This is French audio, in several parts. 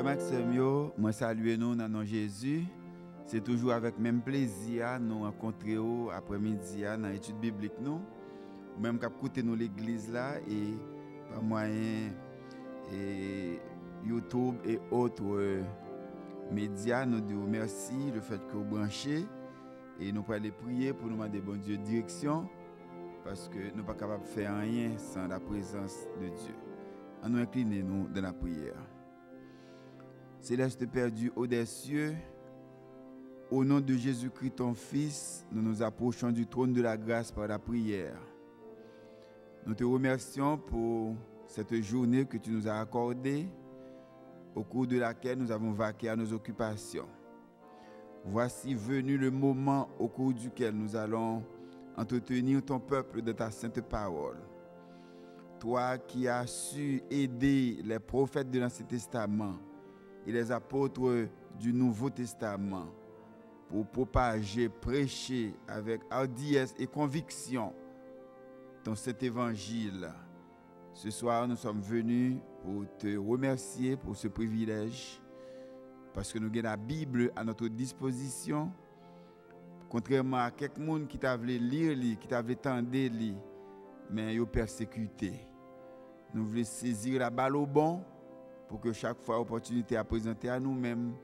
Maxime, moi salue nous dans le nom de Jésus. C'est toujours avec même plaisir nous rencontrer après-midi dans l'étude biblique nous. Même qu'à écouter nous l'église là et par moyen et YouTube et autres médias, nous disons merci le fait que vous branchez et nous pouvons aller prier pour nous demander bon Dieu direction parce que nous ne sommes pas capables de faire rien sans la présence de Dieu. Nous incliner nous dans la prière. Céleste Père Dieu haut des cieux, au nom de Jésus-Christ ton Fils, nous nous approchons du trône de la grâce par la prière. Nous te remercions pour cette journée que tu nous as accordée, au cours de laquelle nous avons vaqué à nos occupations. Voici venu le moment au cours duquel nous allons entretenir ton peuple de ta sainte parole. Toi qui as su aider les prophètes de l'Ancien Testament et les apôtres du Nouveau Testament pour propager, prêcher avec hardiesse et conviction ton cet évangile. Ce soir, nous sommes venus pour te remercier pour ce privilège parce que nous avons la Bible à notre disposition. Contrairement à quelqu'un qui t'a voulu lire, qui t'a voulu tendre, mais ils ont persécuté. Nous voulons saisir la balle au bon pour que chaque fois opportunité à présenter à nous-mêmes,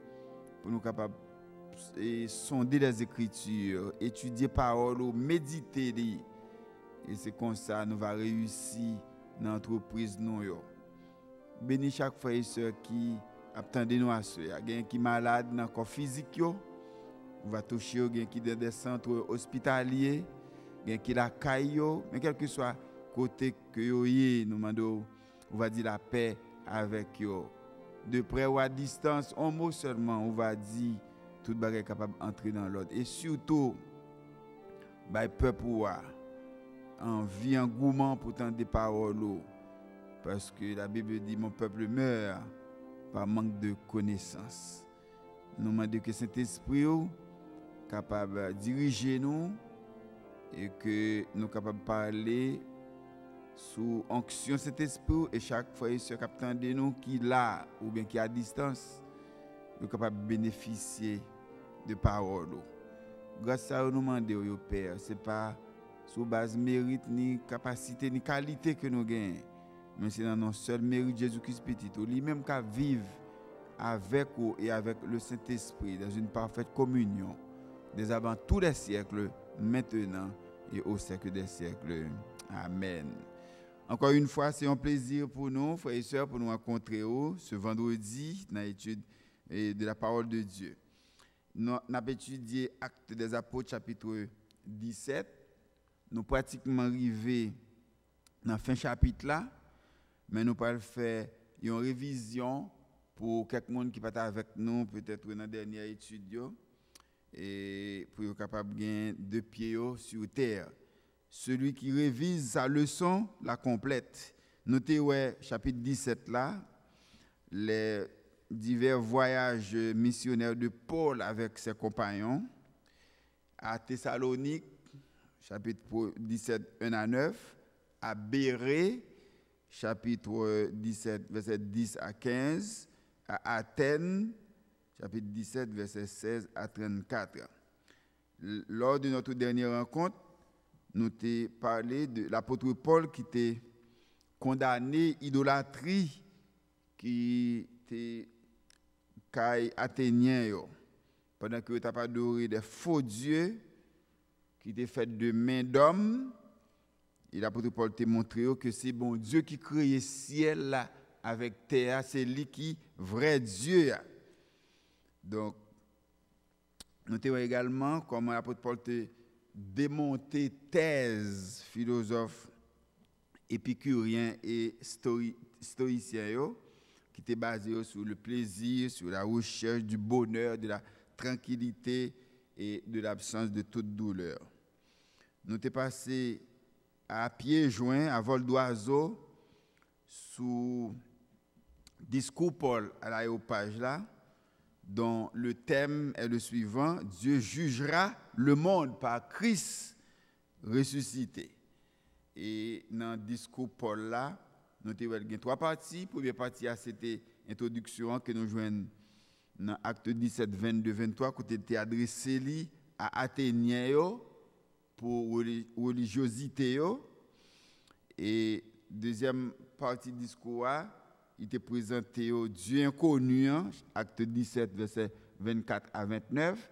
pour nous capables de sonder les Écritures, étudier paroles, méditer. Et c'est comme ça que nous allons réussir dans l'entreprise. Bénis chaque frère et soeur qui attendent nous à ce. Il y a quelqu'un qui est malade dans le corps physique. On va toucher quelqu'un qui est dans des centres hospitaliers, quelqu'un qui est à la caille, mais quel que soit le côté que vous êtes, nous demandons, on va dire la paix avec eux. De près ou à distance, un mot seulement, on va dire tout le monde est capable d'entrer dans l'autre. Et surtout, le peuple envie, engouement pour tant de paroles. Parce que la Bible dit mon peuple meurt par manque de connaissance. Nous demandons que Saint-Esprit soit capable de diriger nous et que nous sommes capables de parler sous onction cet esprit et chaque fois ce capitaine de nous qui est là ou bien qui est à distance nous capable de bénéficier de paroles. Grâce à nous demandons au Père, c'est pas sous base mérite ni capacité ni qualité que nous gagnons, mais c'est dans notre seul mérite Jésus-Christ petit, lui-même qui vivre avec vous et avec le Saint-Esprit dans une parfaite communion dès avant tous les siècles, maintenant et au siècle des siècles. Amen. Encore une fois, c'est un plaisir pour nous, frères et sœurs, pour nous rencontrer ce vendredi dans l'étude de la parole de Dieu. Nous avons étudié Actes des Apôtres, chapitre 17. Nous pratiquement arrivés dans la fin chapitre là, mais nous allons faire une révision pour quelqu'un qui est avec nous, peut-être dans la dernière étude, et pour être capable de gagner 2 pieds sur terre. Celui qui révise sa leçon la complète. Notez chapitre 17 là, les divers voyages missionnaires de Paul avec ses compagnons à Thessalonique, chapitre 17, 1 à 9, à Bérée, chapitre 17, verset 10 à 15, à Athènes, chapitre 17, verset 16 à 34. Lors de notre dernière rencontre, nous avons parlé de l'apôtre Paul qui était condamné idolâtrie qui était athénien pendant que tu as adoré des faux dieux qui étaient faits de mains d'hommes. Et l'apôtre Paul t'a montré que c'est bon Dieu qui crée le ciel là, avec terre, c'est lui qui vrai Dieu. Donc, nous avons également comment l'apôtre Paul t'a démonté thèse philosophes épicuriens et stoïciens qui étaient basés sur le plaisir, sur la recherche du bonheur, de la tranquillité et de l'absence de toute douleur. Nous sommes passés à pieds joints, à vol d'oiseau, sous discours Paul à l'aéropage là, dont le thème est le suivant: Dieu jugera le monde par Christ ressuscité. Et dans le discours Paul là, nous avons 3 parties. La première partie, c'était introduction que nous joignons dans Acte 17, 22, 23, qui était adressé à Athéniens pour religiosité. Et deuxième partie du discours, il était présenté au Dieu inconnu, Acte 17, verset 24 à 29.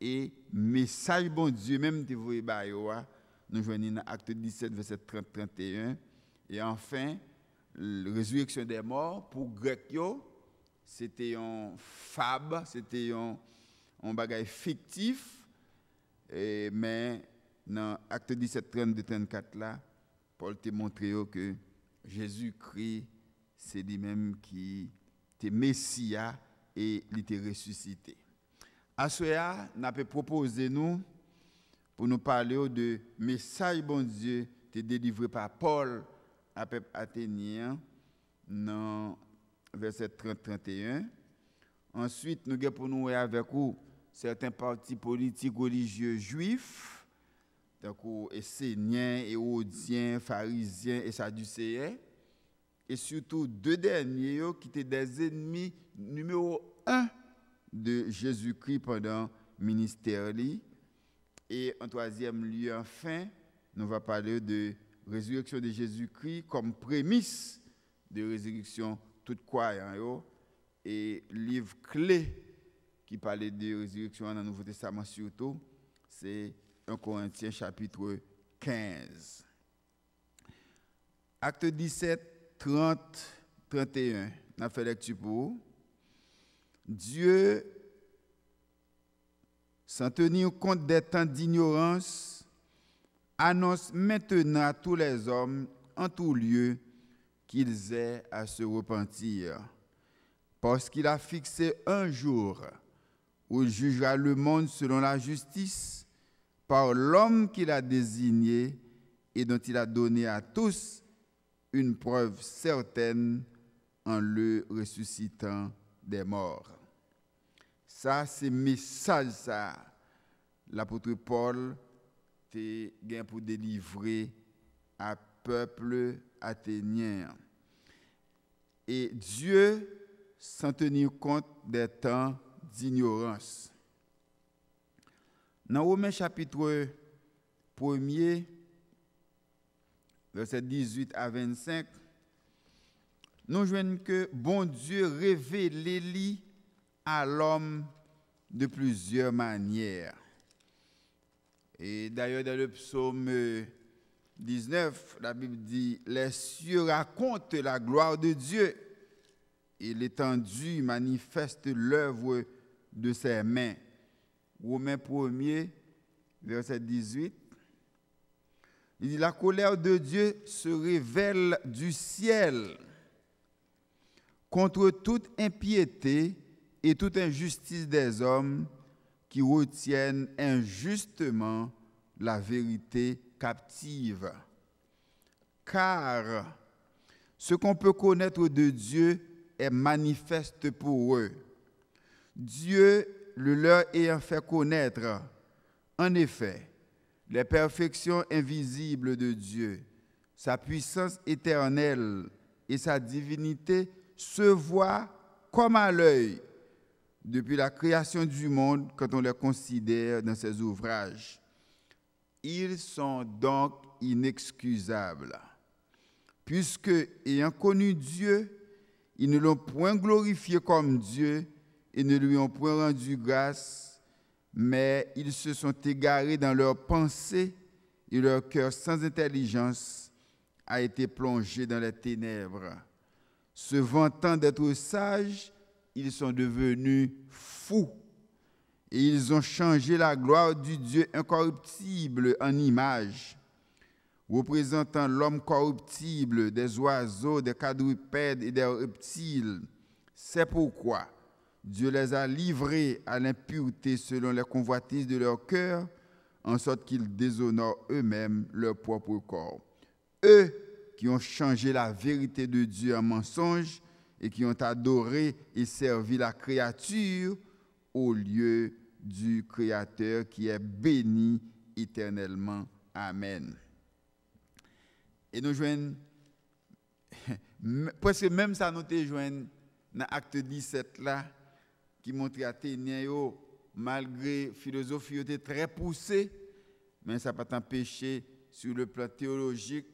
Et message bon Dieu, même de vous nous joignons dans Acte 17, verset 30-31. Et enfin, la résurrection des morts, pour Grec, c'était un fable, c'était un bagage fictif. Mais dans Acte 17, 32-34, là, Paul t'a montré que Jésus-Christ, c'est lui-même qui était Messia et il était ressuscité. À ce moment, nous avons proposé nous pour nous parler de message bon Dieu qui est délivré par Paul à peuple athénien dans verset 30-31. Ensuite, nous avons pour nous avec vous certains partis politiques religieux juifs, donc Esséniens, Hérodiens, Pharisiens et Sadducéens, et surtout deux derniers qui étaient des ennemis numéro 1 de Jésus-Christ pendant le ministère. Et en troisième lieu, enfin, nous allons parler de résurrection de Jésus-Christ comme prémisse de résurrection toute croyant. Et livre clé qui parlait de résurrection dans le Nouveau Testament surtout, c'est 1 Corinthiens chapitre 15. Acte 17, 30, 31. On a fait lecture pour vous. Dieu, sans tenir compte des temps d'ignorance, annonce maintenant à tous les hommes en tout lieu qu'ils aient à se repentir, parce qu'il a fixé un jour où il jugera le monde selon la justice par l'homme qu'il a désigné et dont il a donné à tous une preuve certaine en le ressuscitant des morts. Ça, c'est le message, ça. L'apôtre Paul te gain pour délivrer à peuple athénien. Et Dieu, sans tenir compte des temps d'ignorance. Dans Romains chapitre 1er, verset 18 à 25, nous voyons que bon Dieu révèle à l'homme de plusieurs manières. Et d'ailleurs, dans le psaume 19, la Bible dit « Les cieux racontent la gloire de Dieu et l'étendue manifeste l'œuvre de ses mains. » Romains 1er, verset 18. Il dit « La colère de Dieu se révèle du ciel contre toute impiété et toute injustice des hommes qui retiennent injustement la vérité captive. Car ce qu'on peut connaître de Dieu est manifeste pour eux, Dieu le leur ayant fait connaître. En effet, les perfections invisibles de Dieu, sa puissance éternelle et sa divinité se voient comme à l'œil depuis la création du monde quand on les considère dans ses ouvrages. Ils sont donc inexcusables, puisque, ayant connu Dieu, ils ne l'ont point glorifié comme Dieu et ne lui ont point rendu grâce, mais ils se sont égarés dans leurs pensées et leur cœur sans intelligence a été plongé dans les ténèbres. Se vantant d'être sages, ils sont devenus fous et ils ont changé la gloire du Dieu incorruptible en image, représentant l'homme corruptible, des oiseaux, des quadrupèdes et des reptiles. C'est pourquoi Dieu les a livrés à l'impureté selon les convoitises de leur cœur, en sorte qu'ils déshonorent eux-mêmes leur propre corps. Eux qui ont changé la vérité de Dieu en mensonge et qui ont adoré et servi la créature au lieu du Créateur qui est béni éternellement. Amen. Et nous joignons, presque même ça nous te joignons dans acte 17 là qui montre Athéniens malgré philosophie était très poussée, mais ça n'a pas empêché sur le plan théologique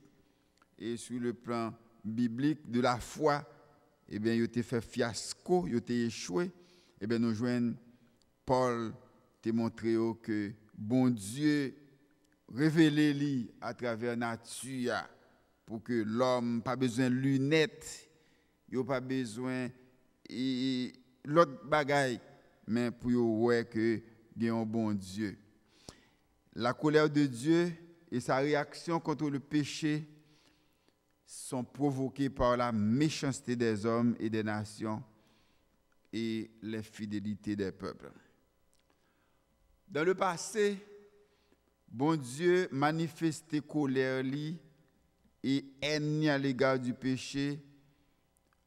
et sur le plan biblique de la foi, eh bien, ils ont fait fiasco, ils ont échoué. Eh bien, nous joignons Paul te montré que bon Dieu révélé lui à travers la nature pour que l'homme pas besoin de lunettes, il n'a pas besoin de l'autre bagaille, mais pour voir que il y a un bon Dieu. La colère de Dieu et sa réaction contre le péché sont provoquées par la méchanceté des hommes et des nations et l'infidélité des peuples. Dans le passé, bon Dieu manifestait colère et haine à l'égard du péché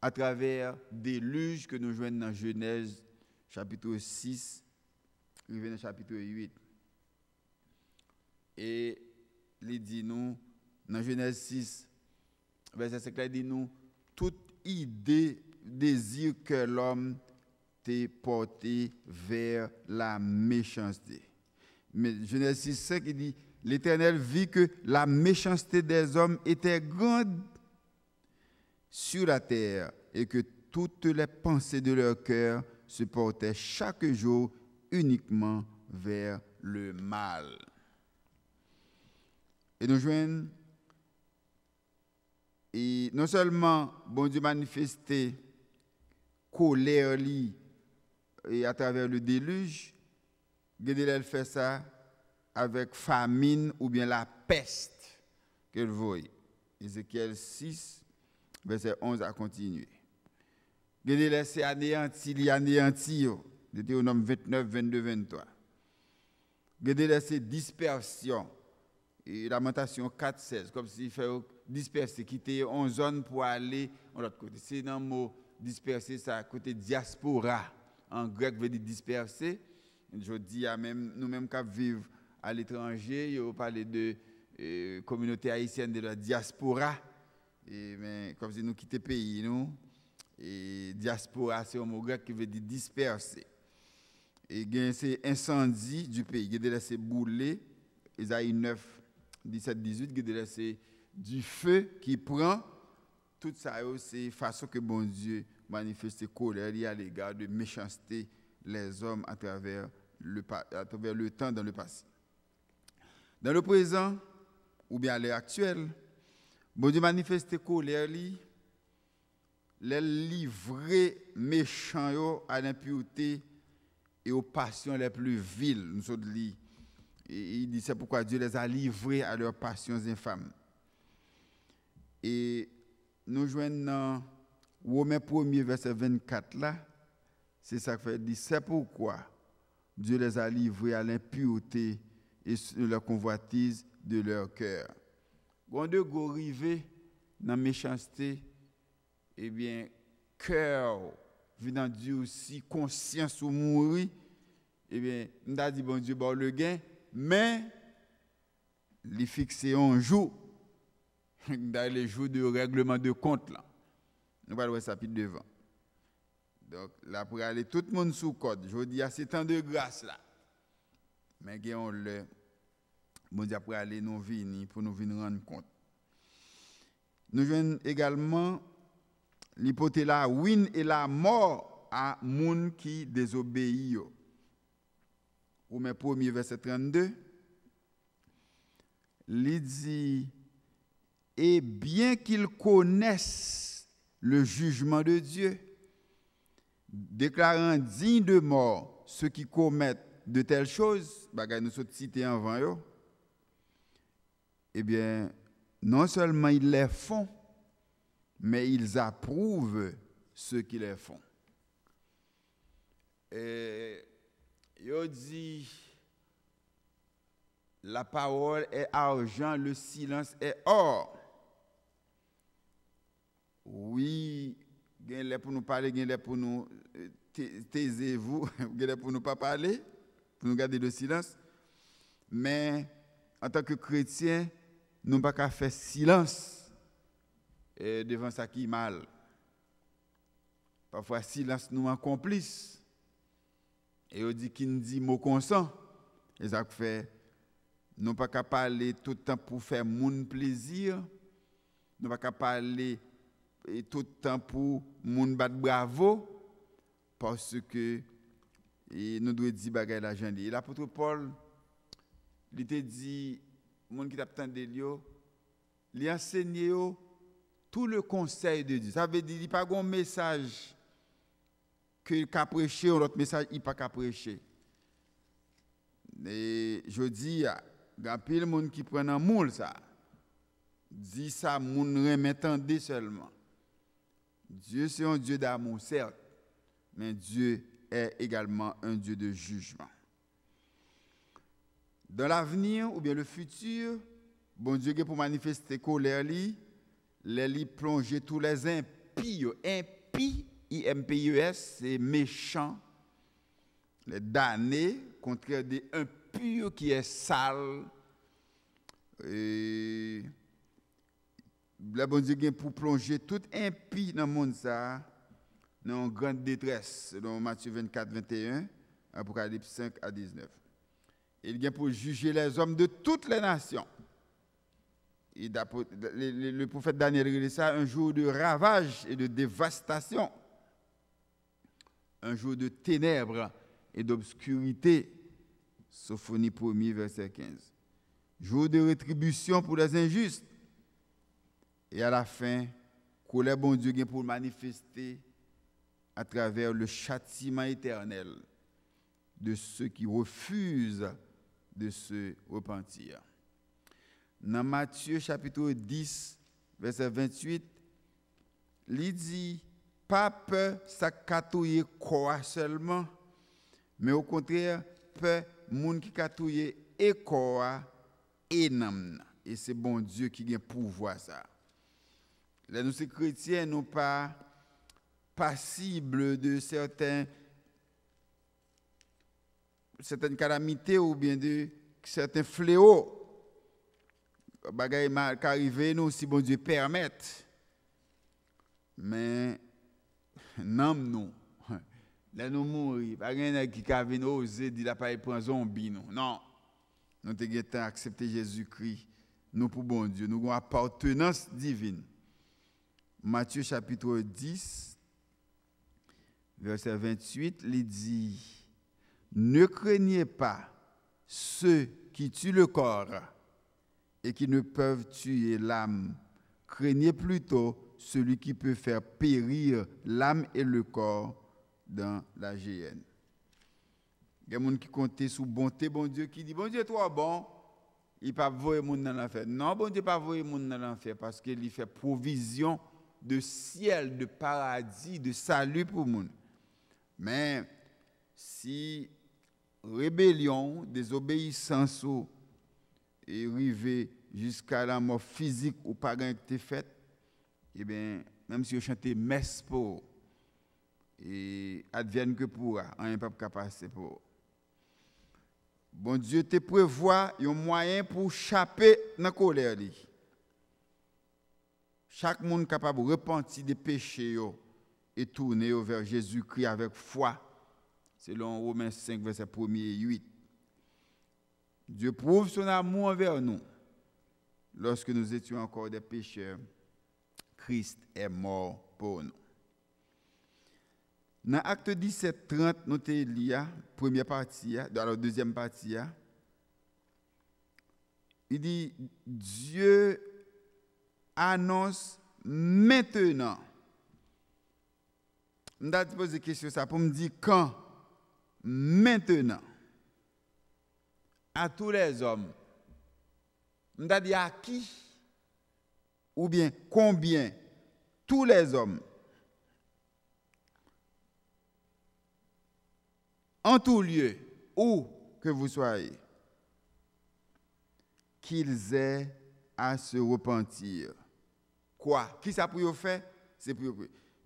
à travers des déluges que nous joignons dans Genèse chapitre 6, chapitre 8. Et il dit nous, dans Genèse 6, verset 5, il dit nous, toute idée, désir que l'homme t'est porté vers la méchanceté. Mais Genèse 6, 5, il dit, l'Éternel vit que la méchanceté des hommes était grande sur la terre et que toutes les pensées de leur cœur se portaient chaque jour uniquement vers le mal. Et nous joignons, et non seulement bon Dieu manifestait colère et à travers le déluge, Gédéliel fait ça avec famine ou bien la peste qu'elle voit. Ézéchiel 6, verset 11 à continuer. Gédéliel s'est anéanti, Deutéronome 29, 22, 23. Gédéliel c'est dispersion. Et Lamentation 4, 16, comme s'il fait disperser, quitter une zone pour aller de l'autre côté. C'est dans le mot disperser, ça côté diaspora. En grec, veut dire disperser. Je dis à même, nous-mêmes qui vivons à l'étranger, on parle de communauté haïtienne de la diaspora. Et, mais comme si nous quittons le pays, nous. Et diaspora, c'est un mot grec qui veut dire disperser. Et c'est incendie du pays. Il y a des boulets. Isaïe 9, 17, 18, c'est du feu qui prend. Tout ça, c'est façon que bon Dieu manifeste colère à l'égard de méchanceté les hommes à travers le temps dans le passé. Dans le présent, ou bien à l'heure actuelle, bon Dieu manifeste colère, les livrer méchants à l'impureté et aux passions les plus viles. Nous sommes dit. Et il dit c'est pourquoi Dieu les a livrés à leurs passions infâmes. Et nous joignons dans Romains 1er verset 24 là, c'est ça que fait dire c'est pourquoi Dieu les a livrés à l'impureté et leur convoitise de leur cœur. Quand Dieu arrive dans la méchanceté, eh bien cœur venant Dieu aussi conscience ou mourir, eh bien nous a dit bon Dieu bon le gain. Mais, les fixer un jour, dans les jours de règlement de compte, là. Nous allons voir ça plus devant. Donc, là, pour aller tout le monde sous code, je dis à ces temps de grâce, là. Mais, on le, bon Dieu, pour aller nous venir, pour nous venir rendre compte. Nous venons également l'hypothèse la ruine et la mort à monde qui désobéit. Romains 1er verset 32, il dit, et bien qu'ils connaissent le jugement de Dieu, déclarant digne de mort ceux qui commettent de telles choses, bagay nous sommes cités avant, eh bien, non seulement ils les font, mais ils approuvent ceux qui les font. Il dit, la parole est argent, le silence est or. Oui, il y a pour nous parler, il y a pour nous taisez-vous, il y a pour nous pas parler, pour nous garder le silence. Mais en tant que chrétien, nous n'avons pas qu'à faire silence devant ça qui est mal. Parfois, silence nous en complice. Et on dit qu'il dit mot consent. Et ça fait, nous pas qu'à parler tout le temps pour faire mon plaisir. Nous pas qu'à parler tout le temps pour mon battre bravo. Parce que nous devons dire bagay la gens. Et l'apôtre Paul, il te dit, monde qui t'attend de lui, il enseigne tout le conseil de Dieu. Ça veut dire qu'il n'y a pas un message qu'il a prêché, ou l'autre message, il n'y a pas qu'à prêcher. Et je dis, il y a plein de monde qui prennent un moule, ça. Dit ça, moun remettendez seulement. Dieu, c'est un Dieu d'amour, certes, mais Dieu est également un Dieu de jugement. Dans l'avenir, ou bien le futur, bon Dieu, pour manifester colère, les plonger tous les impies. Impies, I-M-P-I-E-S, c'est méchant. Les damnés, contraire des impurs qui est sale. Et le bon Dieu pour plonger tout impie dans le monde, ça, dans une grande détresse, selon Matthieu 24, 21, Apocalypse 5 à 19. Il vient pour juger les hommes de toutes les nations. Et le prophète Daniel dit ça, un jour de ravage et de dévastation, un jour de ténèbres et d'obscurité. Sophonie 1er, verset 15. Jour de rétribution pour les injustes. Et à la fin, colère bon Dieu vient pour manifester à travers le châtiment éternel de ceux qui refusent de se repentir. Dans Matthieu chapitre 10, verset 28, il dit, pas peur ça catouiller quoi seulement, mais au contraire, peur moun qui catouiller et quoi et nam. Et c'est bon Dieu qui a pouvoir ça. Là, nous, ces chrétiens, nous pas passibles de certaines calamités ou bien de certains fléaux. Bagaille mal qu'arriver nous si bon Dieu permette. Mais non nous. Là nous mourir, pas rien qui va venir oser dire la pas prendre zombie nous. Non. Nous devons accepter Jésus-Christ nous pour bon Dieu, nous avons appartenance divine. Matthieu chapitre 10 verset 28, il dit, ne craignez pas ceux qui tuent le corps et qui ne peuvent tuer l'âme. Craignez plutôt celui qui peut faire périr l'âme et le corps dans la géhenne. Il y a des gens qui comptent sur bonté, bon Dieu, qui dit, bon Dieu, toi, bon, il ne peut pas envoyer les gens dans l'enfer. Non, bon Dieu, ne peut pas envoyer les gens dans l'enfer parce qu'il fait provision de ciel, de paradis, de salut pour les gens. Mais si rébellion, désobéissance et arriver jusqu'à la mort physique ou pas gain qui fait, eh bien, même si vous chantez messe pour et advienne que pourra, on n'est pas capable de pour. Bon Dieu te prévoit un moyen pour échapper dans la colère. Chaque monde capable de repentir des péchés et tourner vers Jésus-Christ avec foi. Selon Romains 5, verset 1 et 8. Dieu prouve son amour envers nous. Lorsque nous étions encore des pécheurs, Christ est mort pour nous. Dans Acte 17, 30, nous avons lu la première partie, dans la deuxième partie. Il dit, Dieu annonce maintenant. Je vais te poser une question ça pour me dire quand. Maintenant. À tous les hommes. Je vais dire à qui? Ou bien combien? Tous les hommes. En tout lieu, où que vous soyez, qu'ils aient à se repentir. Quoi? Qui ça pour faire? C'est pour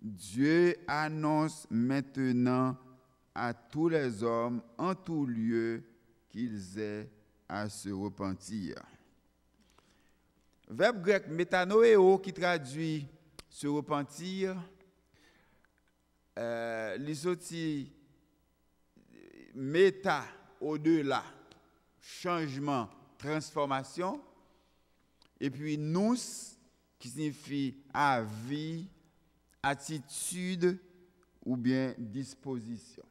Dieu annonce maintenant à tous les hommes, en tout lieu, qu'ils aient à se repentir. Verbe grec métanoéo qui traduit se repentir, les sorti méta au-delà, changement, transformation, et puis nous, qui signifie avis, attitude ou bien disposition.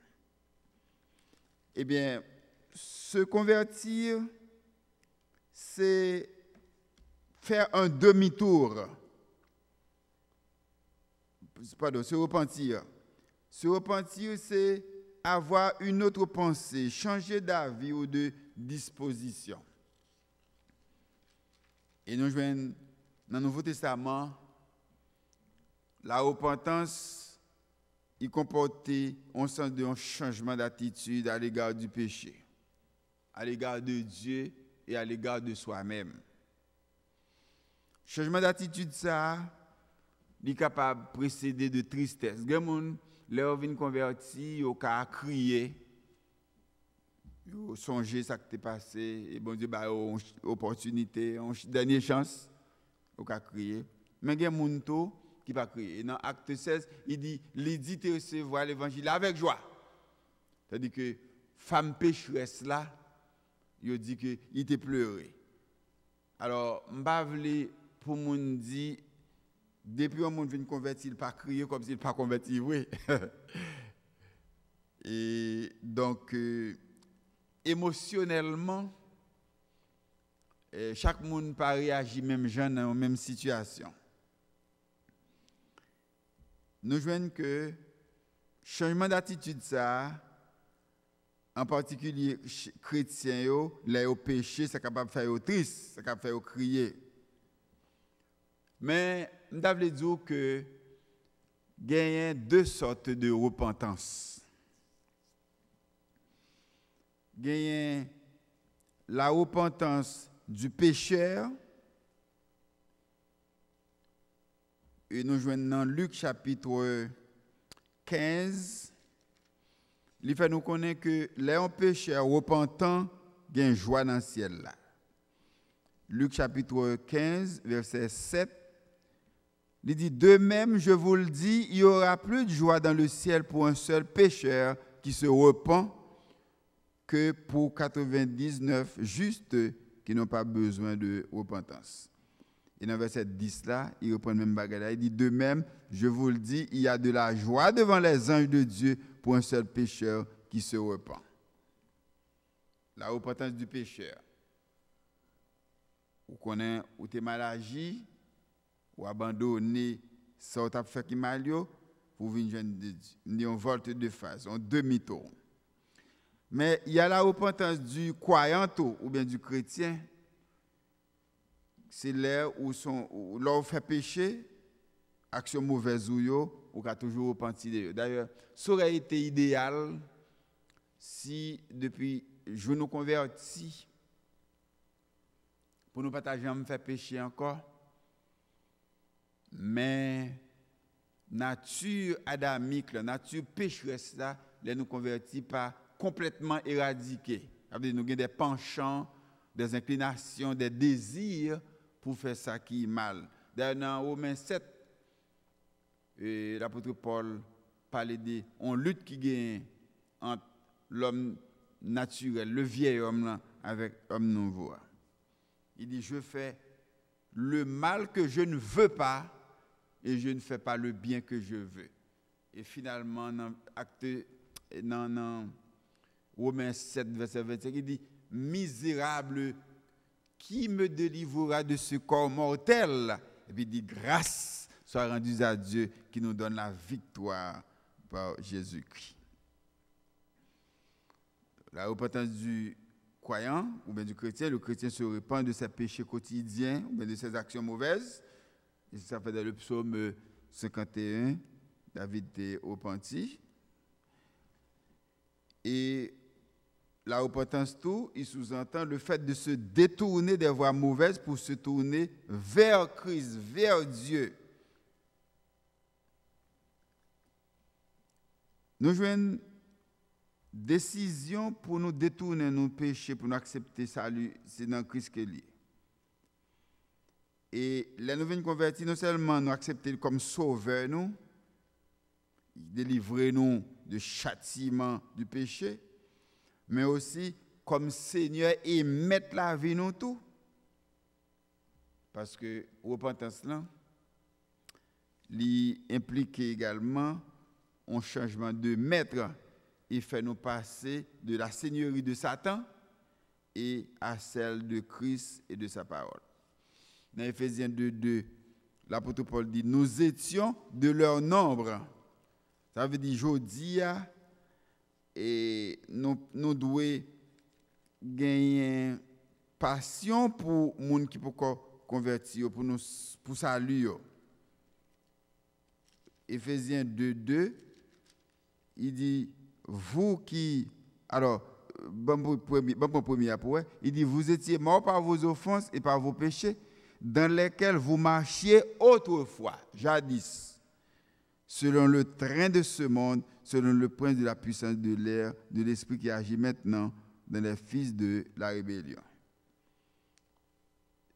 Eh bien, se convertir, c'est faire un demi-tour. Pardon, se repentir. Se repentir, c'est avoir une autre pensée, changer d'avis ou de disposition. Et nous jouons dans le Nouveau Testament, la repentance, il comportait un sens de changement d'attitude à l'égard du péché, à l'égard de Dieu et à l'égard de soi-même. Changement d'attitude, ça, il est capable de précéder de tristesse. Les gens, leur viennent convertis, ils ont crié, ils ont songé ce qui est passé, et bon Dieu, bah, une opportunité, une dernière chance, ils ont crié. Mais il y a des gens qui ne pas crier. Dans Acte 16, il dit, il dit de recevoir l'évangile avec joie. C'est-à-dire que femme pécheresse là, il dit qu'il était pleuré. Alors, je ne veux pas pour moun dire, depuis un monde vient convertir, il ne pas crier comme s'il ne pas converti, oui. Et donc, émotionnellement, chaque monde n'a pas réagi même jeune dans la même situation. Nous voyons que changement d'attitude, ça, en particulier chrétiens, les au péché, c'est capable de faire triste, c'est capable de faire crier. Mais je veux dire que il y a deux sortes de repentance. Il y a la repentance du pécheur. Et nous jouons dans Luc chapitre 15. Il fait nous connaître que les pécheurs repentants, il y a une joie dans le ciel là. Luc chapitre 15, verset 7. Il dit, de même, je vous le dis, il y aura plus de joie dans le ciel pour un seul pécheur qui se repent que pour 99 justes qui n'ont pas besoin de repentance. Et dans verset 10 là, il reprend le même bagage. Il dit, de même, je vous le dis, il y a de la joie devant les anges de Dieu pour un seul pécheur qui se repent. La repentance du pécheur. Ou connaît ou t'es mal agi, ou abandonné, ça ou t'as fait qui mal yo, pour venir de Dieu. On volte de face, on demi-tour. Mais il y a la repentance du croyant ou bien du chrétien. C'est là où l'on fait péché, action mauvaise ou yo, ou qu'a toujours repenti de yo. D'ailleurs, ça aurait été idéal si depuis je nous convertis pour nous partager à me faire pécher encore. Mais nature adamique, la nature pécheresse là, les nous convertit pas complètement éradiqués. Nous avons des penchants, des inclinations, des désirs pour faire ça qui est mal. D'ailleurs, dans Romains 7, l'apôtre Paul parlait de on lutte qui gagne entre l'homme naturel, le vieil homme là, avec l'homme nouveau. Il dit, je fais le mal que je ne veux pas et je ne fais pas le bien que je veux. Et finalement, dans Romains 7, verset 25, il dit, misérable, qui me délivrera de ce corps mortel? Et puis il dit, grâce soit rendue à Dieu qui nous donne la victoire par Jésus-Christ. La repentance du croyant ou bien du chrétien, le chrétien se repent de ses péchés quotidiens ou bien de ses actions mauvaises. Et ça fait dans le psaume 51, David est repenti. Et la repentance, tout, il sous-entend le fait de se détourner des voies mauvaises pour se tourner vers Christ, vers Dieu. Nous jouons une décision pour nous détourner de nos péchés, pour nous accepter salut, c'est dans Christ qu'il est. Et les nouvelles convertis, non seulement nous accepter comme sauveur, nous, délivrer-nous du châtiment du péché, mais aussi comme Seigneur et mettre la vie nous tout. Parce que repentance là, il implique également un changement de maître et fait nous passer de la seigneurie de Satan et à celle de Christ et de sa parole. Dans Éphésiens 2:2, l'apôtre Paul dit, nous étions de leur nombre. Ça veut dire, aujourd'hui, et nous devons gagner passion pour les gens qui peuvent convertir, pour saluer. Éphésiens 2:2, il dit, vous qui... Alors, il dit, vous étiez morts par vos offenses et par vos péchés, dans lesquels vous marchiez autrefois, jadis, selon le train de ce monde, selon le prince de la puissance de l'air, de l'esprit qui agit maintenant dans les fils de la rébellion.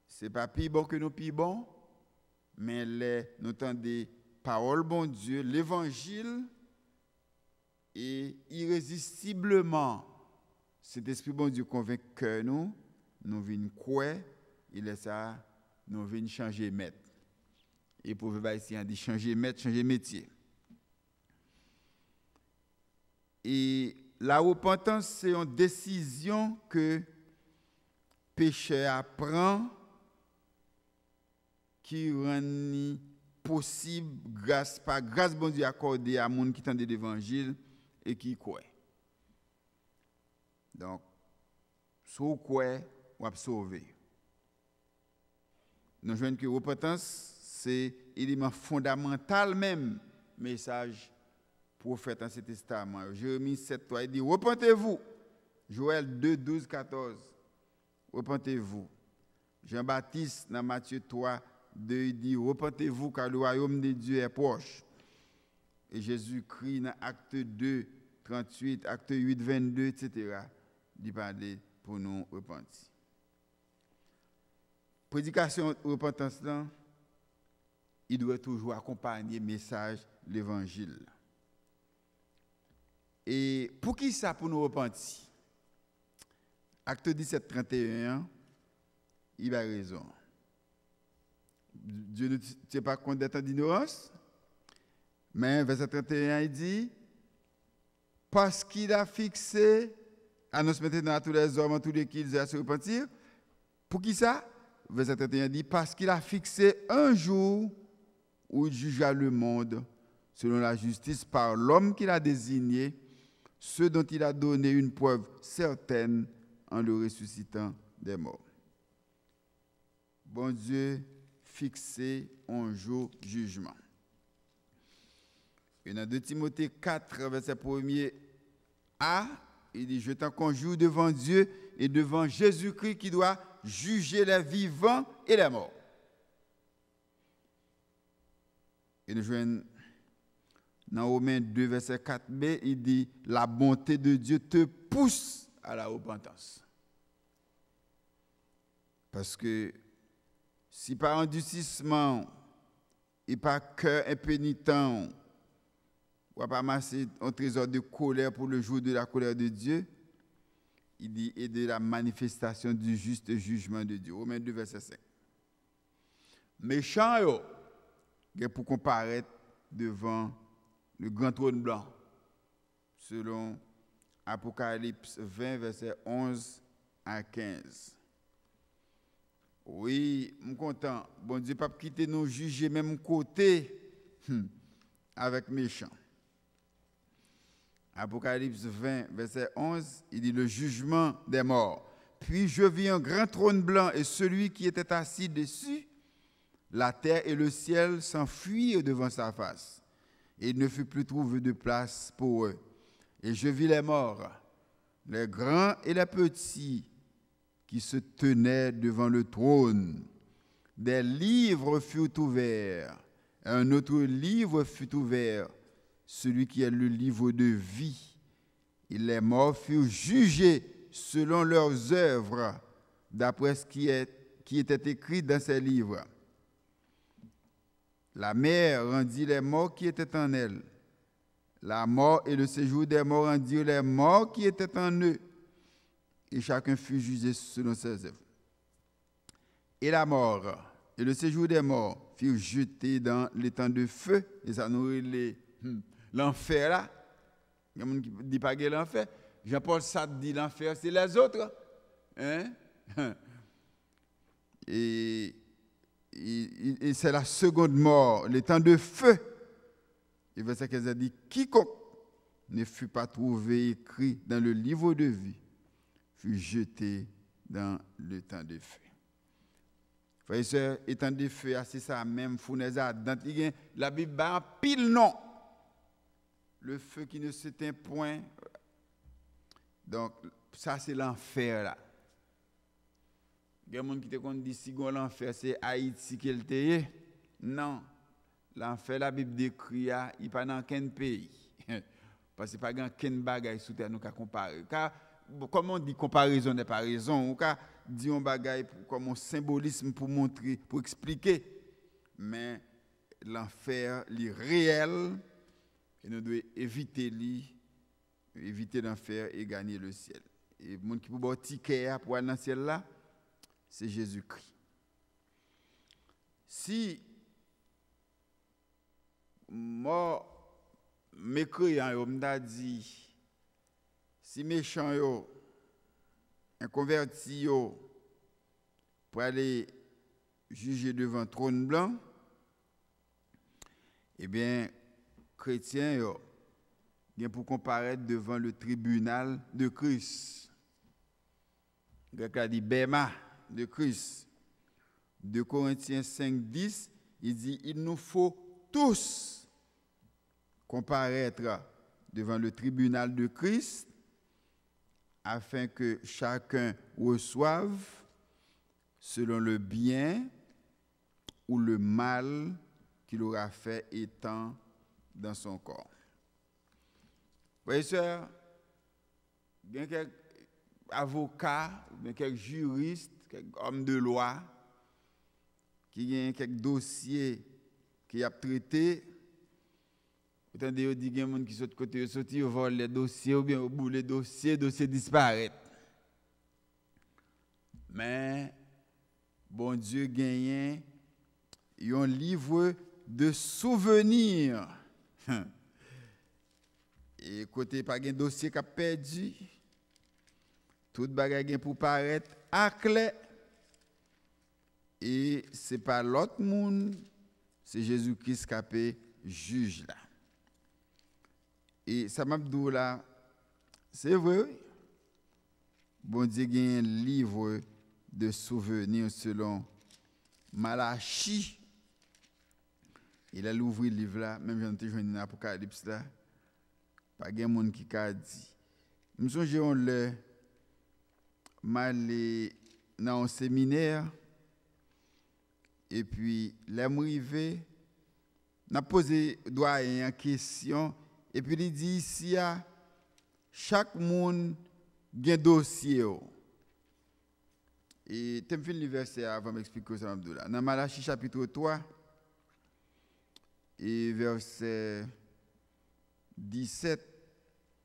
Ce n'est pas plus bon que nous plus bon, mais nous entendons des paroles, bon Dieu, l'évangile, et irrésistiblement, cet esprit bon Dieu convainc que nous venons croire, il est ça, nous venons changer maître. Et pour vous ici, on dit changer maître, changer métier. Et la repentance, c'est une décision que le pécheur prend qui rend possible, par grâce bon Dieu accordée à monde qui tente l'évangile et qui croit. Donc, si vous croyez, vous êtes sauvé. Nous voyons que la repentance, c'est l'élément fondamental même, message prophète dans ce testament. Jérémie 7:3, il dit, repentez-vous. Joël 2:12, 14, repentez-vous. Jean-Baptiste, dans Matthieu 3:2, il dit, repentez-vous car le royaume de Dieu est proche. Et Jésus-Christ, dans Acte 2, 38, Acte 8, 22, etc., dit parler pour nous repentir. Prédication de repentance, là, il doit toujours accompagner le message de l'évangile. Et pour qui ça, pour nous repentir? Acte 17, 31, il a raison. Dieu ne tient pas compte des temps d'ignorance, mais verset 31, il dit, parce qu'il a fixé, annonce maintenant à tous les hommes, à tous les qu'ils aient à se repentir. Pour qui ça? Verset 31 dit, parce qu'il a fixé un jour où il jugera le monde selon la justice par l'homme qu'il a désigné, ceux dont il a donné une preuve certaine en le ressuscitant des morts. Bon Dieu fixé un jour jugement. Et dans 2 Timothée 4, verset 1a, il dit, je t'en conjure devant Dieu et devant Jésus-Christ qui doit juger les vivants et les morts. Et nous jouons dans Romains 2, verset 4b, il dit, la bonté de Dieu te pousse à la repentance. Parce que si par endurcissement et par cœur impénitent, on va pas amasser un trésor de colère pour le jour de la colère de Dieu, il dit, et de la manifestation du juste jugement de Dieu. Romains 2, verset 5. Méchant, pour comparaître devant le grand trône blanc, selon Apocalypse 20, verset 11 à 15. Oui, je suis content. Bon Dieu, pas quitter nous juger même côté avec méchants. Apocalypse 20, verset 11, il dit le jugement des morts. Puis je vis un grand trône blanc et celui qui était assis dessus, la terre et le ciel s'enfuirent devant sa face. Et il ne fut plus trouvé de place pour eux. Et je vis les morts, les grands et les petits, qui se tenaient devant le trône. Des livres furent ouverts. Un autre livre fut ouvert, celui qui est le livre de vie. Et les morts furent jugés selon leurs œuvres, d'après ce qui était écrit dans ces livres. La mer rendit les morts qui étaient en elle, la mort et le séjour des morts rendirent les morts qui étaient en eux, et chacun fut jugé selon ses œuvres. Et la mort et le séjour des morts furent jetés dans l'étang de feu, et ça nous relève l'enfer là. Il y a des gens qui ne disent pas que l'enfer. Jean-Paul Sartre dit l'enfer, c'est les autres. Hein? Et c'est la seconde mort, le temps de feu. Et verset 15 a dit, quiconque ne fut pas trouvé écrit dans le livre de vie fut jeté dans le temps de feu. Frères et sœurs, le temps de feu, c'est ça même, fournaise ardente. La Bible a un pile non. Le feu qui ne s'éteint point. Donc, ça c'est l'enfer là. Il y a des gens qui te disent si l'enfer c'est Haïti qui est. Non. L'enfer, la Bible décrit, il n'y a pas dans quel pays. Parce que pas dans quel bagaille sous terre nous qu'à comparer. Car, comme on dit comparaison n'est pas raison, on peut dire un bagaille comme un symbolisme pour montrer, pour expliquer. Mais l'enfer, il est réel et nous devons éviter l'enfer et gagner le ciel. Et le monde qui peut avoir ticket pour aller dans le ciel là, c'est Jésus-Christ. Si moi, mécréant, yo m'da dit, si méchant yo, inconverti yo, pour aller juger devant trône blanc, eh bien, chrétien yo, bien pour comparaître devant le tribunal de Christ. Grec a dit Bema de Christ. 2 Corinthiens 5:10, il dit il nous faut tous comparaître devant le tribunal de Christ afin que chacun reçoive selon le bien ou le mal qu'il aura fait étant dans son corps. Frères et sœurs, il y a quelques avocats, quelques juristes, quelques hommes de loi qui ont quelques dossiers qui ont traité. Vous entendez, il y a des gens qui sont de côté, ils volent les dossiers ou bien au bout les dossiers disparaissent. Mais, bon Dieu gagne un livre de souvenirs. Et côté pas un dossier qui a perdu, tout bagage pour paraître à clair. Et ce n'est pas l'autre monde, c'est Jésus-Christ qui a fait juge là. Et ça m'a dit là, c'est vrai, bon Dieu a un livre de souvenirs selon Malachie. Il a ouvert le livre là, même j'en ai joué dans l'Apocalypse là, pas de monde qui a dit. Je me souviens, on l'a mal dans un séminaire, et puis, l'arrivée, on a posé doyen en question, et puis il dit ici, chaque monde a un dossier. Et tu me fais le verset avant de m'expliquer ça. Dans Malachie chapitre 3, et verset 17,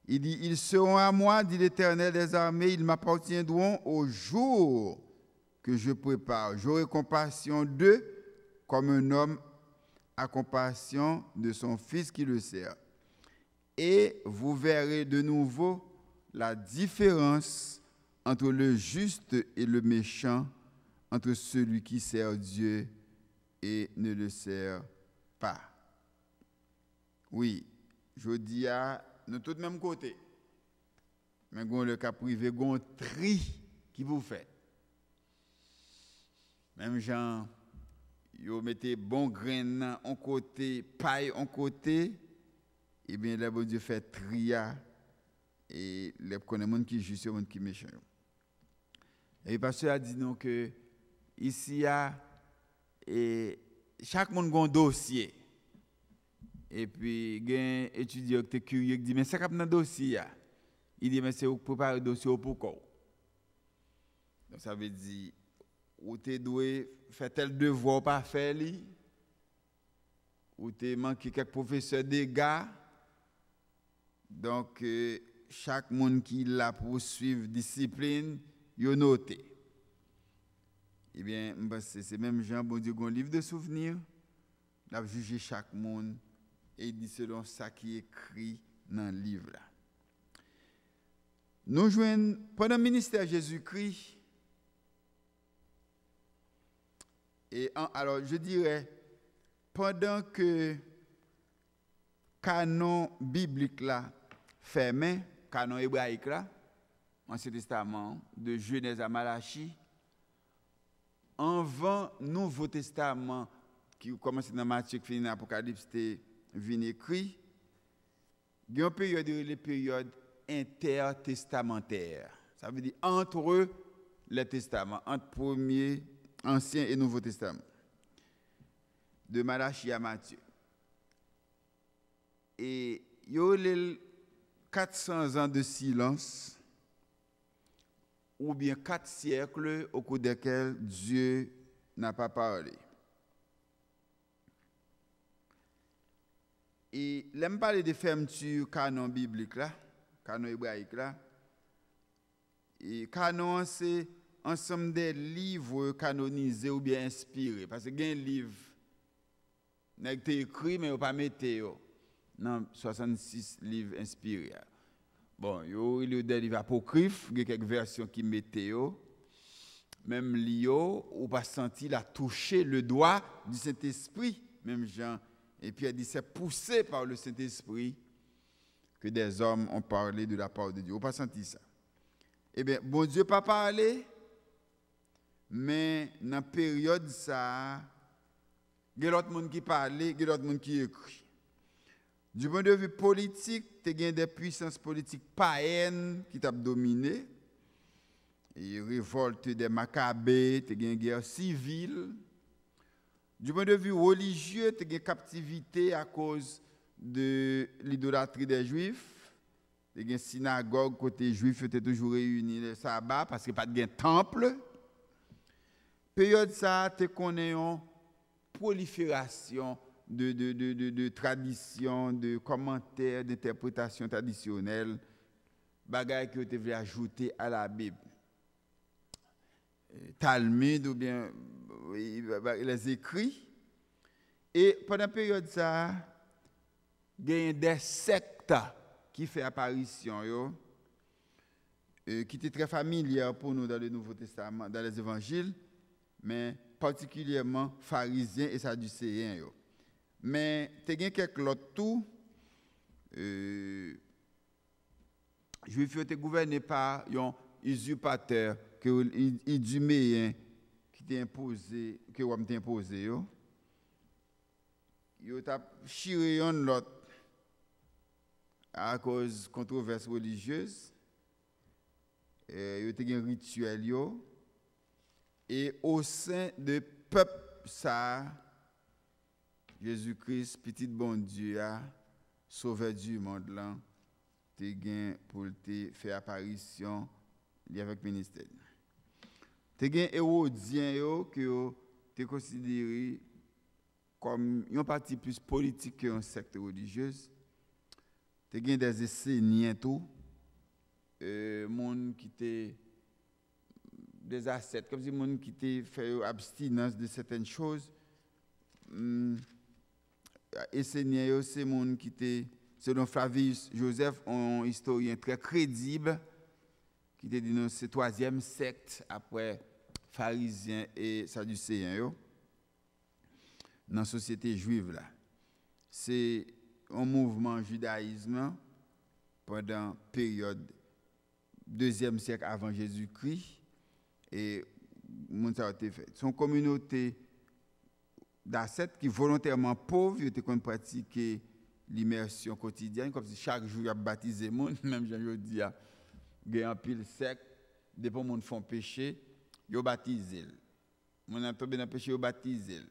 il dit, ils seront à moi, dit l'Éternel des armées, ils m'appartiendront au jour que je prépare. J'aurai compassion d'eux comme un homme a compassion de son fils qui le sert. Et vous verrez de nouveau la différence entre le juste et le méchant, entre celui qui sert Dieu et ne le sert pas. Oui, je dis à nous tous de même côté. Mais quand le cas privé, quand on tri qui vous fait. Même gens, vous mettez bon grain en côté, paille en côté, et bien là, bon Dieu fait tria, et les gens qui juste et les gens qui méchant. Et le pasteur a dit non que ici, chaque monde a un dossier. Et puis, il y a un étudiant qui est curieux qui dit, mais ça, dans le dossier, il dit, mais c'est pour préparer le dossier pour quoi? Donc, ça veut dire, ou tu dois faire tel devoir pas faire li, ou tu manqué quelques professeurs des gars, Donc, chaque monde qui l'a poursuivre discipline, il a noté. Eh bien, c'est même Jean, bon Dieu, un livre de souvenirs. Il a jugé chaque monde et il dit selon ça qui est écrit dans le livre. Là. Nous jouons pendant le ministère de Jésus-Christ. Et alors, je dirais, pendant que canon biblique là fermé, canon hébraïque là, Ancien Testament, de Genèse à Malachie, avant Nouveau Testament, qui commence dans Matthieu, qui finit dans l'Apocalypse, c'était venu écrit, il y a une période, les périodes intertestamentaires. Ça veut dire entre les testaments, entre premier, Ancien et Nouveau Testament. De Malachie à Matthieu. Et il y a eu 400 ans de silence, ou bien 4 siècles au cours desquels Dieu n'a pas parlé. Et là, je parle de fermeture canon biblique, là, canon hébraïque. Là. Et canon, c'est ensemble des livres canonisés ou bien inspirés. Parce qu'il y a un livre qui a été écrit, mais il n'y a pas mis dans 66 livres inspirés. Bon, il y a des livres apocryphes, il y a quelques versions qui mettent. Même Lio, ou pas senti la toucher le doigt du Saint-Esprit, même Jean. Et puis elle dit, c'est poussé par le Saint-Esprit que des hommes ont parlé de la part de Dieu. Ou pas senti ça. Eh bien, bon Dieu n'a pas parlé, mais dans la période ça, il y a d'autres gens qui parlent, il y a d'autres gens qui écrivent. Du point de vue politique, il y a des puissances politiques païennes qui t'ont dominé. Et révolte des Maccabées, il y a une guerre civile. Du point de vue religieux, il y a une captivité à cause de l'idolâtrie des Juifs. Il y a une synagogue côté juif, était toujours réunis le sabbat parce qu'il n'y a pas de temple. Période ça, tu connais une prolifération de traditions, de commentaires, d'interprétations traditionnelles, bagages que tu veux ajouter à la Bible. Talmud ou bien les écrits. Et pendant la période ça, il y a des sectes qui font apparition, qui étaient très familières pour nous dans le Nouveau Testament, dans les évangiles, mais particulièrement pharisiens et sadducéens. Mais il y a quelques autres tout. Juifs étaient gouvernés par un usurpateur, Iduméen, qui t'a imposé, que on t'a imposé. Yo t'a chiré un l'autre à cause de controverses religieuses. Yo t'a un rituel yo. Et au sein de peuple ça, Jésus-Christ, petit bon Dieu, sauveur du monde là, t'es gain pour te faire apparition avec le ministère. T'es gain Hérodien yo que t'es considéré comme un parti plus politique qu'un secte religieuse. T'es gain des Esséniens tout, monde qui était des ascètes, comme si monde qui était fait abstinence de certaines choses. Esséniens c'est monde qui était selon Flavius Joseph, un historien très crédible, qui était dans ce 3e secte après pharisiens et sadducéens dans la société juive là. C'est un mouvement judaïsme pendant la période 2e siècle avant Jésus-Christ et c'est une communauté d'ascètes qui volontairement pauvres, ils ont pratiqué l'immersion quotidienne, comme si chaque jour ils baptisé monde, même je dis, il y a un pile sec, depuis que les gens font péché, ils baptisent. Les gens tombé dans le péché, ils baptisent.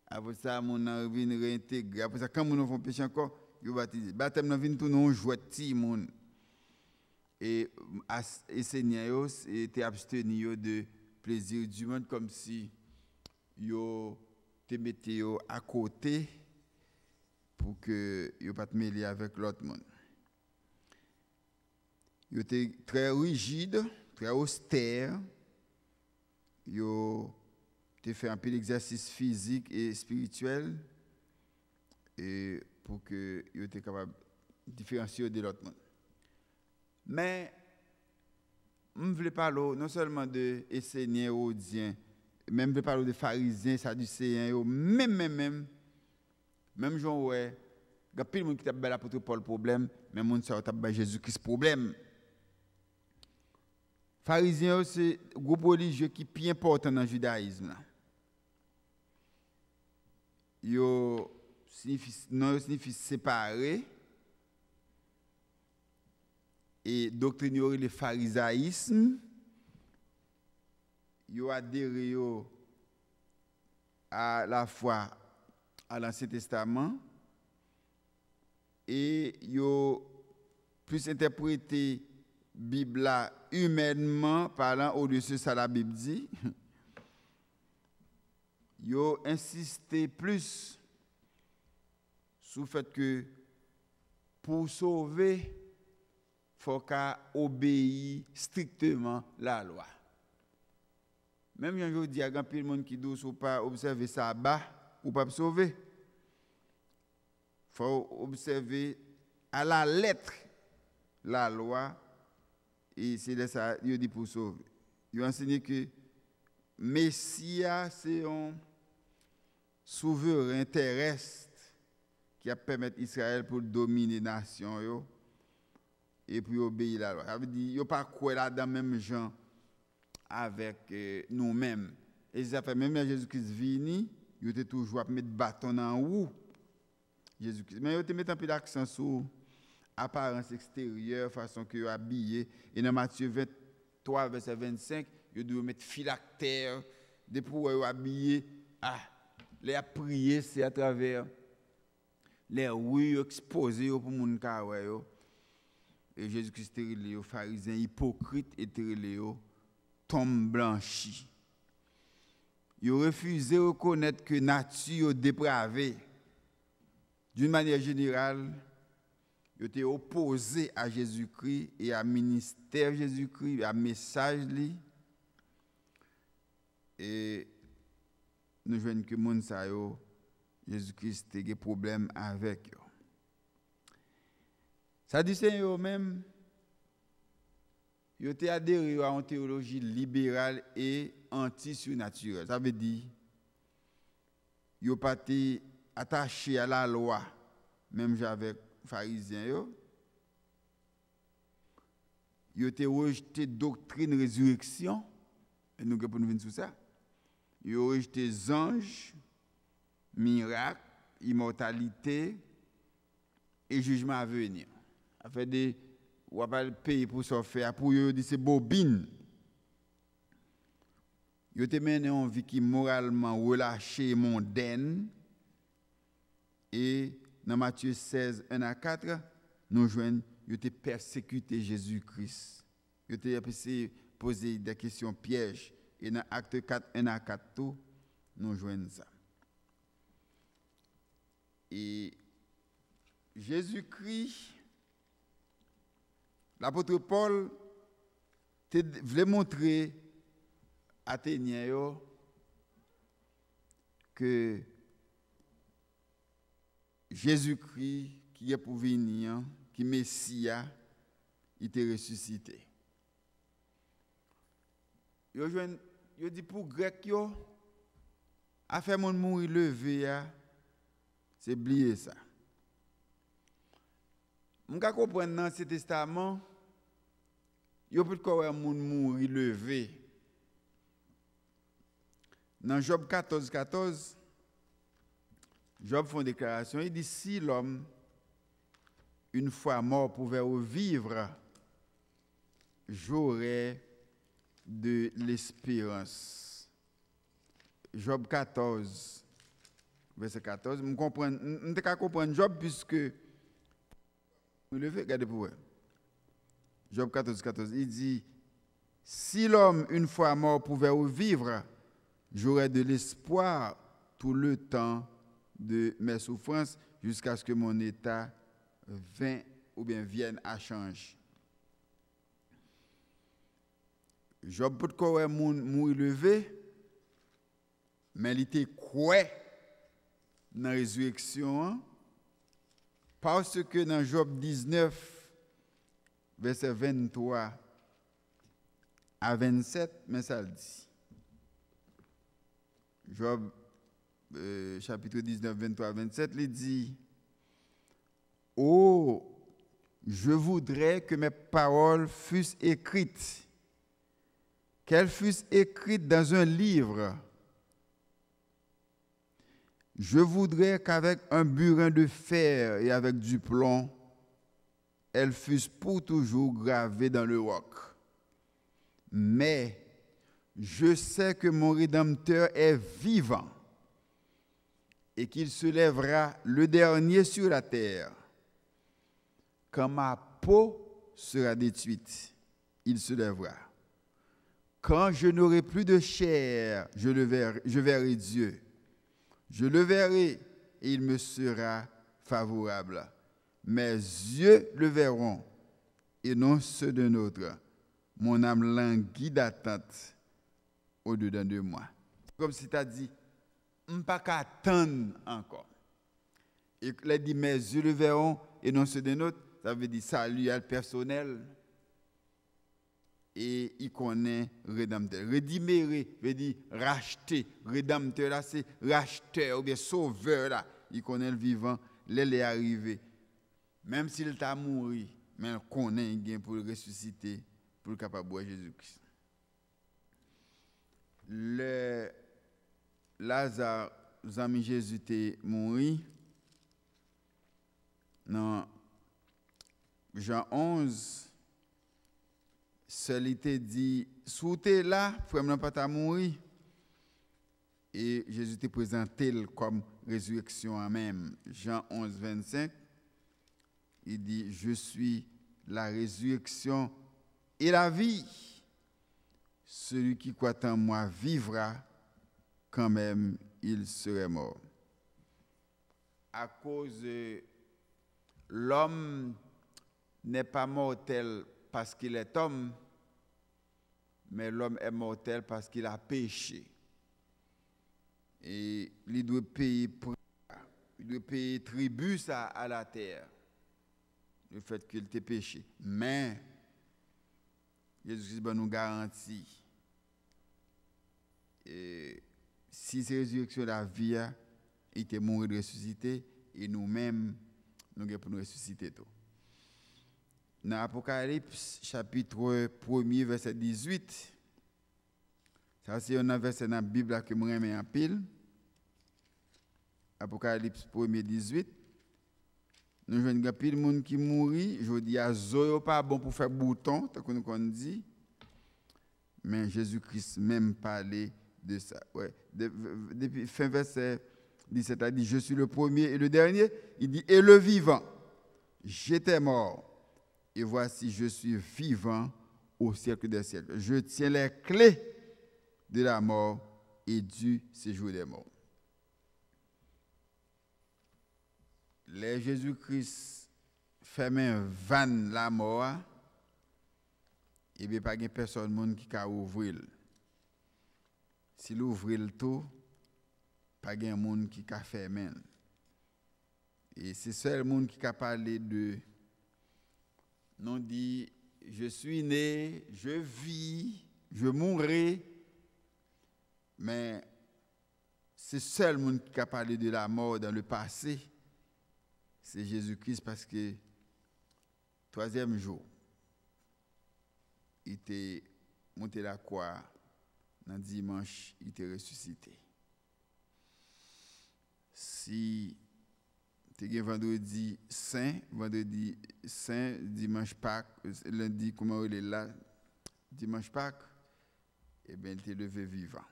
Après ça, les gens viennent réintégrer. Après ça, quand les gens font péché encore, ils baptisent. Le baptême vient tout non jouet petit monde. Et les Seigneurs étaient abstenus de plaisir du monde, comme si ils te mettaient à côté pour que ils ne pas te mêler avec l'autre monde. Ils étaient très rigides, très austères. Ils ont fait un peu d'exercice physique et spirituel et pour que ils étaient capables de différencier de l'autre monde. Mais je ne voulais parler non seulement de Esséniens, Audiens, même de parler de pharisiens, sadducéens, même gens ouais, il y a plein de monde qui t'a fait l'apôtre Paul problème, mais monde ça t'a fait Jésus-Christ problème. Pharisiens c'est un groupe religieux qui est bien important dans le judaïsme. Yo signifie séparer et doctriner le pharisaïsme. Yo adhéré à la foi à l'Ancien Testament et yo plus interprété Bible humainement parlant au-dessus de ça la Bible dit. Yo insisté plus sur le fait que pour sauver, il faut obéir strictement la loi. Même si je dis à grand monde qui dit ou pas observer ça bas ou pas sauver. Il faut observer à la lettre la loi et c'est là ça il dit pour sauver. Il enseigné que Messie c'est un souverain terrestre qui a permis Israël pour dominer les nations et pour obéir à la loi. Ça veut dire yo pas quoi là dans même gens avec nous-mêmes. Et ça fait même Jésus-Christ vini, il était toujours à mettre bâton en haut. Jésus-Christ. Mais il te met un peu d'accent sur apparence extérieure, façon que habillé. Et dans Matthieu 23 verset 25, il doit mettre phylactère de pour habillé. Les à prier c'est à travers les rues exposées pour moun ka yo. Et Jésus-Christ était les pharisiens hypocrites et les tombe blanchi. Ils ont refusé de reconnaître que la nature est dépravée. D'une manière générale, ils étaient opposés à Jésus-Christ et à ministère Jésus-Christ, à message. Et nous voyons que moun sa yo, Jésus-Christ a des problèmes avec eux. Ça dit c'est eux-mêmes. Ils ont adhéré à une théologie libérale et anti-surnaturelle. Ça veut dire qu'ils n'ont pas été attachés à la loi, même avec les pharisiens. Ils ont été rejetés doctrine résurrection. Et nous pouvons venir sur ça. Ils ont rejeté les anges, miracles, immortalité et jugement à venir. Ça fait des ou pas le payer pour ça faire pour eux dit c'est bobine. Yo te mené en vie qui moralement relâchée mondaine et dans Matthieu 16 1 à 4 nous joignent yo te persécuté Jésus-Christ. Yo te poser des questions pièges et dans Acte 4 1 à 4 tout nous joignent ça. Et Jésus-Christ l'apôtre Paul voulait montrer à Athéniens que Jésus-Christ, qui est pour venir, qui est Messie, il était ressuscité. Il dit pour Grec, à faire mon mourir levé, c'est oublier ça. Je comprends dans l'Ancien Testament, il peut voir moun mourir levé. Dans Job 14, Job fait une déclaration, il dit si l'homme, une fois mort, pouvait revivre, j'aurais de l'espérance. Job 14, verset 14, je comprends Job puisque regardez pour vous. Job 14, il dit si l'homme, une fois mort, pouvait revivre, j'aurais de l'espoir tout le temps de mes souffrances jusqu'à ce que mon état vienne à changer. Job peut quoi mourir levé, mais il était quoi dans la résurrection, hein? Parce que dans Job 19, verset 23 à 27, mais ça le dit. Job chapitre 19, 23 à 27, il dit: Oh, je voudrais que mes paroles fussent écrites, qu'elles fussent écrites dans un livre. Je voudrais qu'avec un burin de fer et avec du plomb, elles fussent pour toujours gravées dans le roc. Mais je sais que mon Rédempteur est vivant et qu'il se lèvera le dernier sur la terre. Quand ma peau sera détruite, il se lèvera. Quand je n'aurai plus de chair, je verrai Dieu. Je le verrai et il me sera favorable. Mes yeux le verront et non ceux d'un autre. Mon âme languit d'attente au-dedans de moi. Comme si tu as dit, je ne peux pas attendre encore. Et il a dit, mes yeux le verront et non ceux d'un autre. Ça veut dire salut à le personnel. Et il connaît rédempteur. Rédiméré veut dire racheter. Rédempteur là, c'est racheteur ou bien sauveur là. Il connaît le vivant, il est arrivé. Même s'il t'a mouru, mais il connaît il gain pour le ressusciter, pour le capable de boire Jésus-Christ. Le Lazare, ami Jésus, était mort. Dans Jean 11, seul était dit, sous t'es là, frère n'a pas mourir. Et Jésus te présenté comme résurrection en même. Jean 11, 25, il dit, je suis la résurrection et la vie. Celui qui croit en moi vivra quand même il serait mort. À cause de l'homme n'est pas mortel parce qu'il est homme, mais l'homme est mortel parce qu'il a péché. Et il doit payer tribut à la terre, le fait qu'il ait péché. Mais Jésus-Christ nous garantit, et si c'est résurrection de la vie, il était mort et ressuscité, et nous-mêmes, nous allons nous ressusciter tout. Dans Apocalypse, chapitre 1er, verset 18, ça c'est un verset dans la Bible que je remets en pile. Apocalypse 1er, 18. Nous avons un pile de monde qui mourit. Je dis à Zoé, pas bon pour faire bouton, tant que nous dit. Mais Jésus-Christ même parlait de ça. Ouais. Depuis fin verset 17, il dit, je suis le premier et le dernier. Il dit, et le vivant. J'étais mort. Et voici, je suis vivant au siècle des siècles. Je tiens les clés de la mort et du séjour des morts. Les Jésus-Christ ferme un van la mort, et bien pas de personne qui peut ouvrir. S'il ouvre le tout, pas de monde qui peut fermer. Et c'est seul monde qui peut parler de non dit, je suis né, je vis, je mourrai, mais c'est seul monde qui a parlé de la mort dans le passé, c'est Jésus-Christ, parce que troisième jour, il était monté la croix, dans dimanche, il était ressuscité. Si vendredi saint, dimanche Pâques, lundi, comment il est là, dimanche Pâques, et bien il était levé vivant.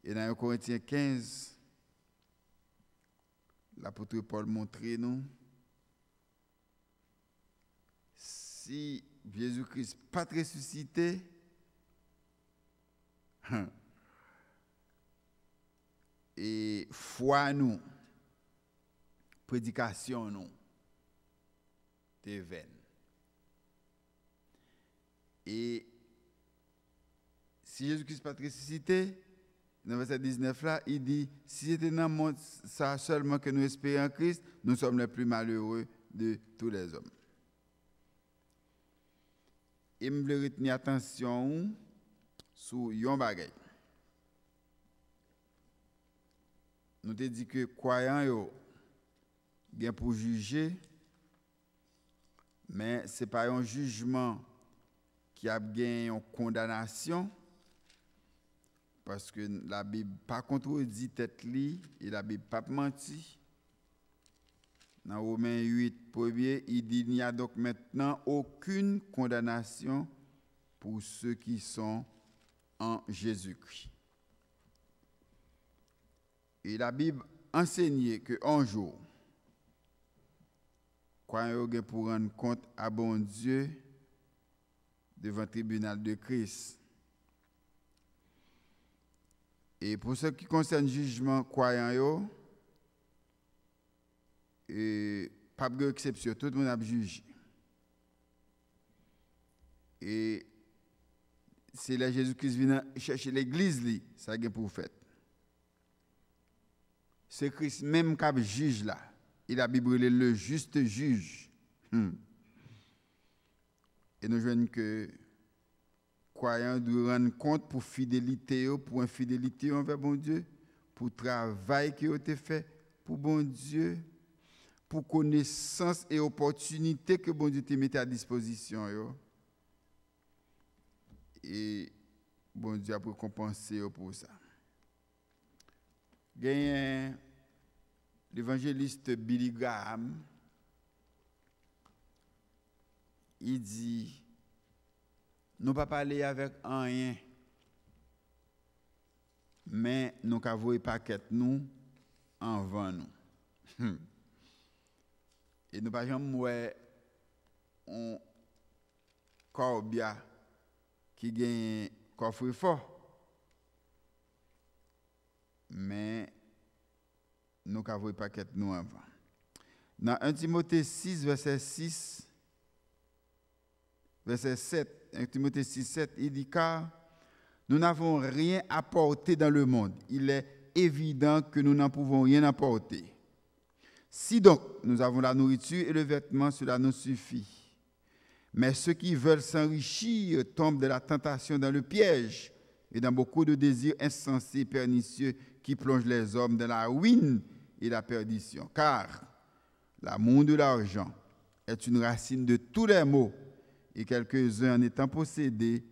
Et dans 1 Corinthiens 15, l'apôtre Paul montre nous, si Jésus-Christ n'est pas ressuscité, et foi nous, prédication nous, t'es vaine. Et si Jésus-Christ n'est pas ressuscité, dans le verset 19 là, il dit, si c'était dans le monde ça seulement que nous espérons en Christ, nous sommes les plus malheureux de tous les hommes. Et je veux retenir attention sur un bagage. Nous te dit que croyants yo bien pour juger, mais ce n'est pas un jugement qui a gagné une condamnation, parce que la Bible pas contredit tête li et la Bible pas menti. Dans Romains 8, premier, il dit il n'y a donc maintenant aucune condamnation pour ceux qui sont en Jésus-Christ. Et la Bible enseignait qu'un jour, croyants pour rendre compte à bon Dieu devant le tribunal de Christ. Et pour ce qui concerne le jugement croyant, pas de exception, tout le monde a jugé. Et c'est là Jésus-Christ vient chercher l'église, ça a pour fait. C'est Christ même qui juge là. Et la Bible est le juste juge. Et nous voyons que croyants doivent rendre compte pour fidélité, pour infidélité envers bon Dieu, pour travail qui a été fait pour bon Dieu, pour connaissance et opportunité que bon Dieu te mette à disposition. Et bon Dieu a récompensé pour ça. Il y a l'évangéliste Billy Graham, il dit, nous ne pouvons pas parler avec rien, mais nous avons vu paquet nous avant nous. Et nous ne pouvons jamais voir un corbia qui gagne un coffre fort. Mais nous avons vu paquet nous avant. Dans 1 Timothée 6, verset 6, verset 7, 1 Timothée 6, 7, il dit, car nous n'avons rien apporté dans le monde. Il est évident que nous n'en pouvons rien apporter. Si donc nous avons la nourriture et le vêtement, cela nous suffit. Mais ceux qui veulent s'enrichir tombent de la tentation dans le piège et dans beaucoup de désirs insensés et pernicieux qui plongent les hommes dans la ruine et la perdition. Car l'amour de l'argent est une racine de tous les maux, et quelques-uns en étant possédés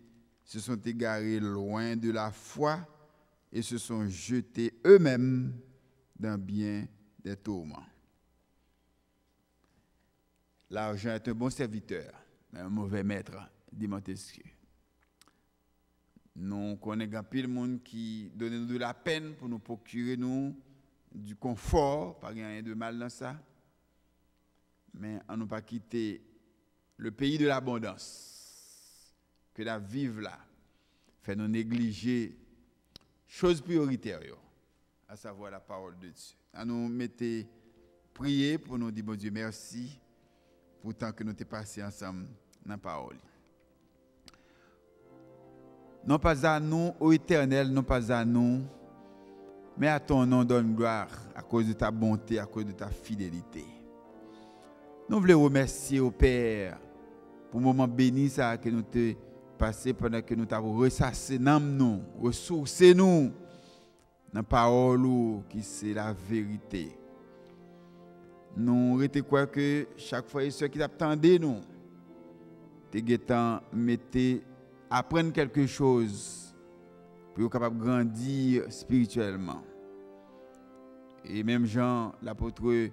se sont égarés loin de la foi et se sont jetés eux-mêmes dans bien des tourments. L'argent est un bon serviteur, mais un mauvais maître, dit Montesquieu. Nous connaissons pile de monde qui donne nous de la peine pour nous procurer nous du confort, pas rien de mal dans ça. Mais on ne pas quitter le pays de l'abondance, que la vivre là, fait nous négliger chose prioritaire, à savoir la parole de Dieu. À nous mettre prier pour nous dire bon Dieu merci pour tant que nous t'es passé ensemble dans la parole. Non pas à nous, ô Éternel, non pas à nous, mais à ton nom donne gloire à cause de ta bonté, à cause de ta fidélité. Nous voulons remercier au Père pour le moment béni ça que nous t'ai passé pendant que nous t'avons ressassé dans nous, ressourcé nous dans la parole qui c'est la vérité. Nous retenons quoi que chaque fois ceux qui t'attendaient nous, t'es guettant mettez apprendre quelque chose pour être capable de grandir spirituellement. Et même Jean, l'apôtre,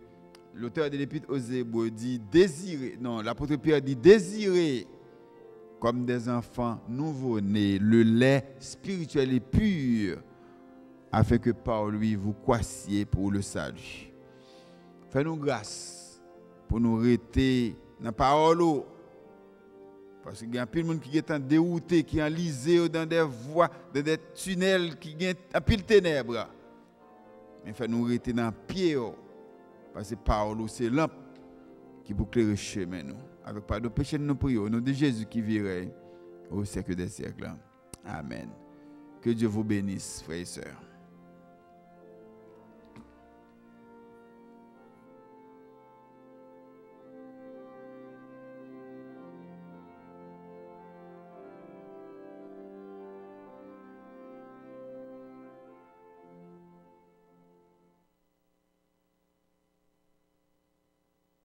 l'auteur de l'épître aux Hébreux dit désirer, non, l'apôtre Pierre dit désirer comme des enfants nouveau-nés le lait spirituel et pur, afin que par lui vous croissiez pour le salut. Fais-nous grâce pour nous rester dans la parole. Parce qu'il y a plein de monde qui est dérouté, qui est enlisé dans des voies, dans des tunnels, qui sont en pile ténèbres. Mais fais-nous rester dans le pied. Parce que parole, c'est lampe qui peut éclairer le chemin. Avec pas de péché, nous prions. Au nom de Jésus qui virait au siècle des siècles. Amen. Que Dieu vous bénisse, frères et sœurs.